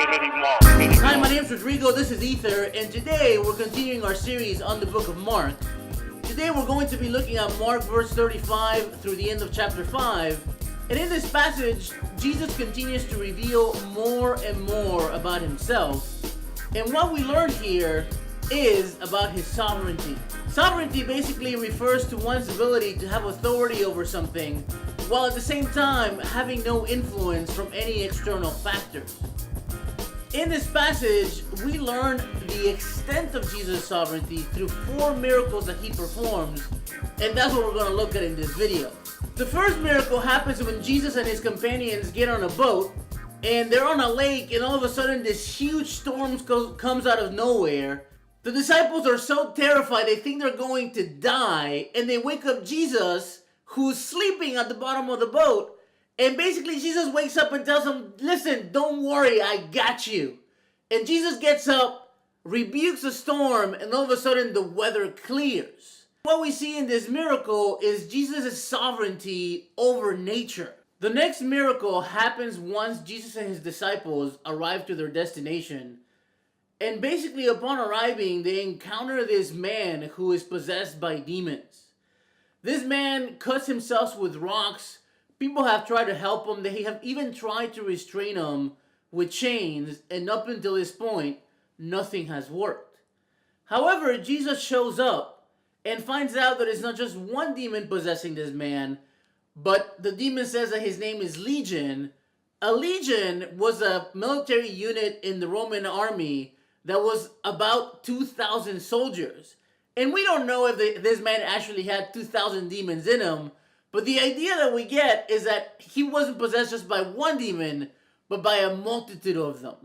Hi, my name is Rodrigo, this is Ether, and today we're continuing our series on the book of Mark. Today we're going to be looking at Mark verse 35 through the end of chapter 5. And in this passage, Jesus continues to reveal more and more about himself. And what we learn here is about his sovereignty. Sovereignty basically refers to one's ability to have authority over something, while at the same time having no influence from any external factors. In this passage, we learn the extent of Jesus' sovereignty through 4 miracles that he performs, and that's what we're going to look at in this video. The first miracle happens when Jesus and his companions get on a boat, and they're on a lake, and all of a sudden this huge storm comes out of nowhere. The disciples are so terrified they think they're going to die, and they wake up Jesus, who's sleeping at the bottom of the boat. And basically Jesus wakes up and tells them, listen, don't worry, I got you. And Jesus gets up, rebukes the storm, and all of a sudden the weather clears. What we see in this miracle is Jesus' sovereignty over nature. The next miracle happens once Jesus and his disciples arrive to their destination. And basically upon arriving, they encounter this man who is possessed by demons. This man cuts himself with rocks. People have tried to help him. They have even tried to restrain him with chains. And up until this point, nothing has worked. However, Jesus shows up and finds out that it's not just one demon possessing this man, but the demon says that his name is Legion. A legion was a military unit in the Roman army that was about 2,000 soldiers. And we don't know if this man actually had 2,000 demons in him, but the idea that we get is that he wasn't possessed just by one demon, but by a multitude of them.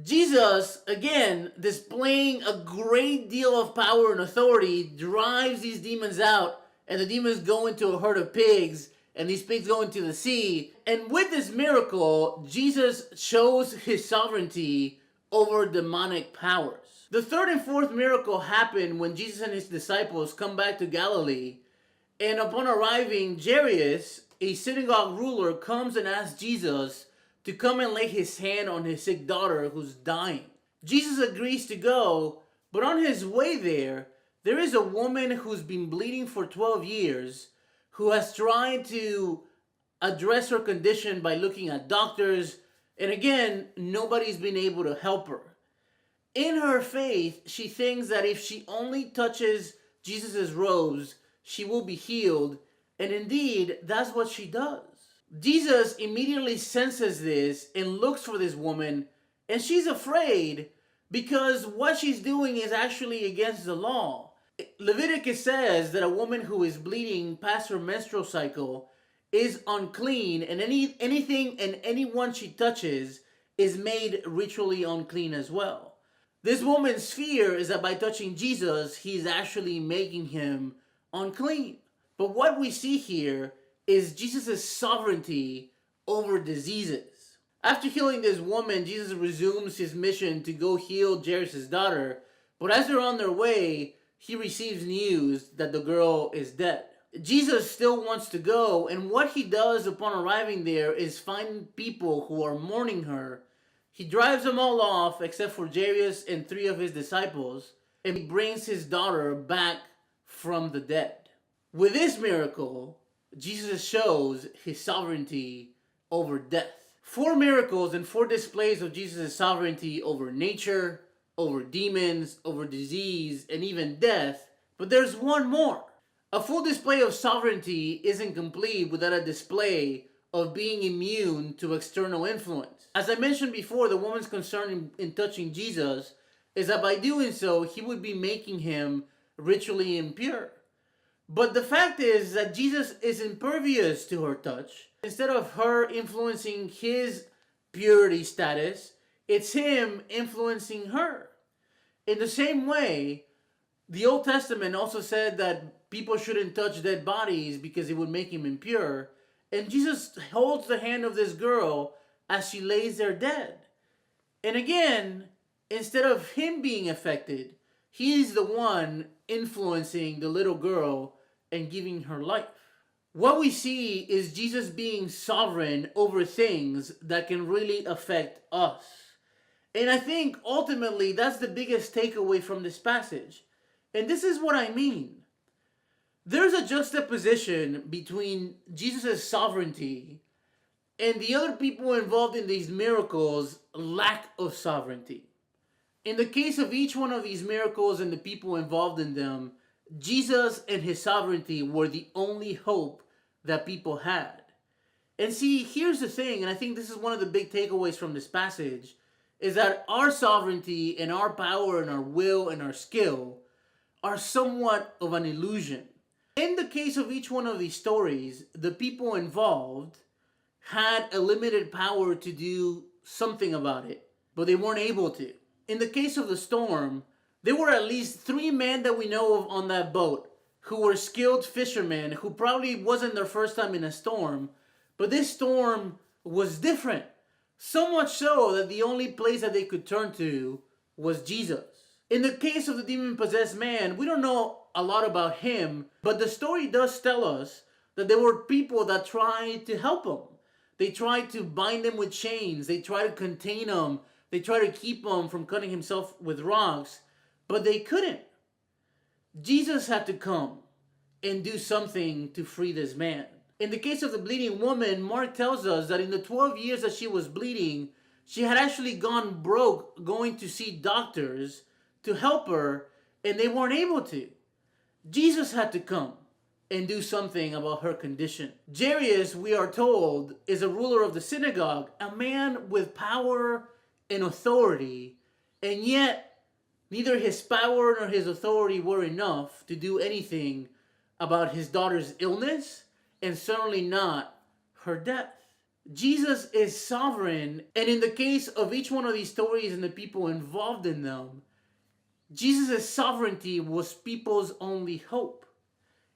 Jesus, again, displaying a great deal of power and authority, drives these demons out, and the demons go into a herd of pigs, and these pigs go into the sea. And with this miracle, Jesus shows his sovereignty over demonic powers. The third and fourth miracle happen when Jesus and his disciples come back to Galilee, and upon arriving, Jairus, a synagogue ruler, comes and asks Jesus to come and lay his hand on his sick daughter who's dying. Jesus agrees to go, but on his way there is a woman who's been bleeding for 12 years, who has tried to address her condition by looking at doctors, and again, nobody's been able to help her. In her faith, she thinks that if she only touches Jesus' robes, she will be healed. And indeed, that's what she does. Jesus immediately senses this and looks for this woman, and she's afraid because what she's doing is actually against the law. Leviticus says that a woman who is bleeding past her menstrual cycle is unclean, and anything and anyone she touches is made ritually unclean as well. This woman's fear is that by touching Jesus, he's actually making him unclean. But what we see here is Jesus' sovereignty over diseases. After healing this woman, Jesus resumes his mission to go heal Jairus' daughter, but as they're on their way, he receives news that the girl is dead. Jesus still wants to go, and what he does upon arriving there is find people who are mourning her. He drives them all off except for Jairus and 3 of his disciples, and he brings his daughter back from the dead. With this miracle, Jesus shows his sovereignty over death. 4 miracles and 4 displays of Jesus' sovereignty over nature, over demons, over disease, and even death. But there's one more. A full display of sovereignty isn't complete without a display of being immune to external influence. As I mentioned before, the woman's concern in touching Jesus is that by doing so, he would be making him ritually impure. But the fact is that Jesus is impervious to her touch. Instead of her influencing his purity status, it's him influencing her. In the same way, the Old Testament also said that people shouldn't touch dead bodies because it would make him impure. And Jesus holds the hand of this girl as she lays there dead. And again, instead of him being affected, he's the one influencing the little girl and giving her life. What we see is Jesus being sovereign over things that can really affect us. And I think ultimately that's the biggest takeaway from this passage. And this is what I mean. There's a juxtaposition between Jesus' sovereignty and the other people involved in these miracles' lack of sovereignty. In the case of each one of these miracles and the people involved in them, Jesus and his sovereignty were the only hope that people had. And see, here's the thing, and I think this is one of the big takeaways from this passage, is that our sovereignty and our power and our will and our skill are somewhat of an illusion. In the case of each one of these stories, the people involved had a limited power to do something about it, but they weren't able to. In the case of the storm, there were at least 3 men that we know of on that boat who were skilled fishermen who probably wasn't their first time in a storm, but this storm was different. So much so that the only place that they could turn to was Jesus. In the case of the demon-possessed man, we don't know a lot about him, but the story does tell us that there were people that tried to help him. They tried to bind him with chains. They tried to contain him. They tried to keep him from cutting himself with rocks, but they couldn't. Jesus had to come and do something to free this man. In the case of the bleeding woman, Mark tells us that in the 12 years that she was bleeding, she had actually gone broke going to see doctors to help her, and they weren't able to. Jesus had to come and do something about her condition. Jairus, we are told, is a ruler of the synagogue, a man with power and authority, and yet neither his power nor his authority were enough to do anything about his daughter's illness, and certainly not her death. Jesus is sovereign, and in the case of each one of these stories and the people involved in them, Jesus' sovereignty was people's only hope.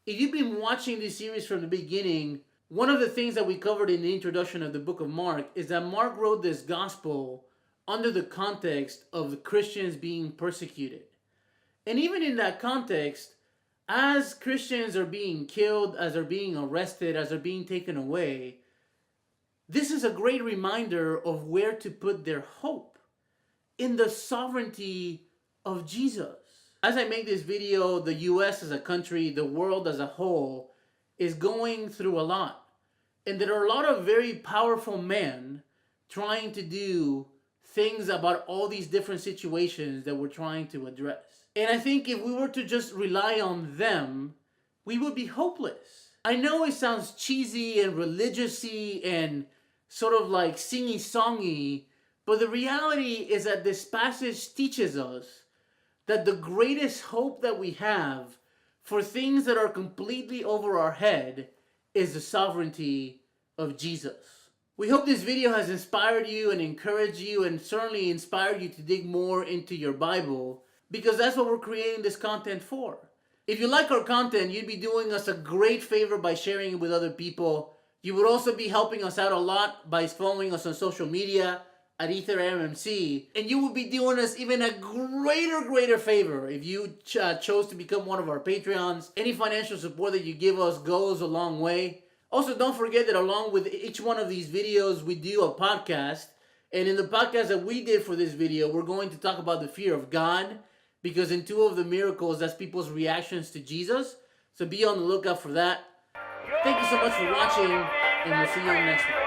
If you've been watching this series from the beginning, one of the things that we covered in the introduction of the book of Mark is that Mark wrote this gospel under the context of the Christians being persecuted. And even in that context, as Christians are being killed, as they're being arrested, as they're being taken away, this is a great reminder of where to put their hope, in the sovereignty of Jesus. As I make this video, the US as a country, the world as a whole, is going through a lot. And there are a lot of very powerful men trying to do things about all these different situations that we're trying to address. And I think if we were to just rely on them, we would be hopeless. I know it sounds cheesy and religious-y and sort of like singy-songy, but the reality is that this passage teaches us that the greatest hope that we have for things that are completely over our head is the sovereignty of Jesus. We hope this video has inspired you and encouraged you and certainly inspired you to dig more into your Bible, because that's what we're creating this content for. If you like our content, you'd be doing us a great favor by sharing it with other people. You would also be helping us out a lot by following us on social media at EtherMMC, and you would be doing us even a greater favor if you chose to become one of our Patreons. Any financial support that you give us goes a long way. Also, don't forget that along with each one of these videos, we do a podcast. And in the podcast that we did for this video, we're going to talk about the fear of God, because in 2 of the miracles, that's people's reactions to Jesus. So be on the lookout for that. Thank you so much for watching, and we'll see you on the next one.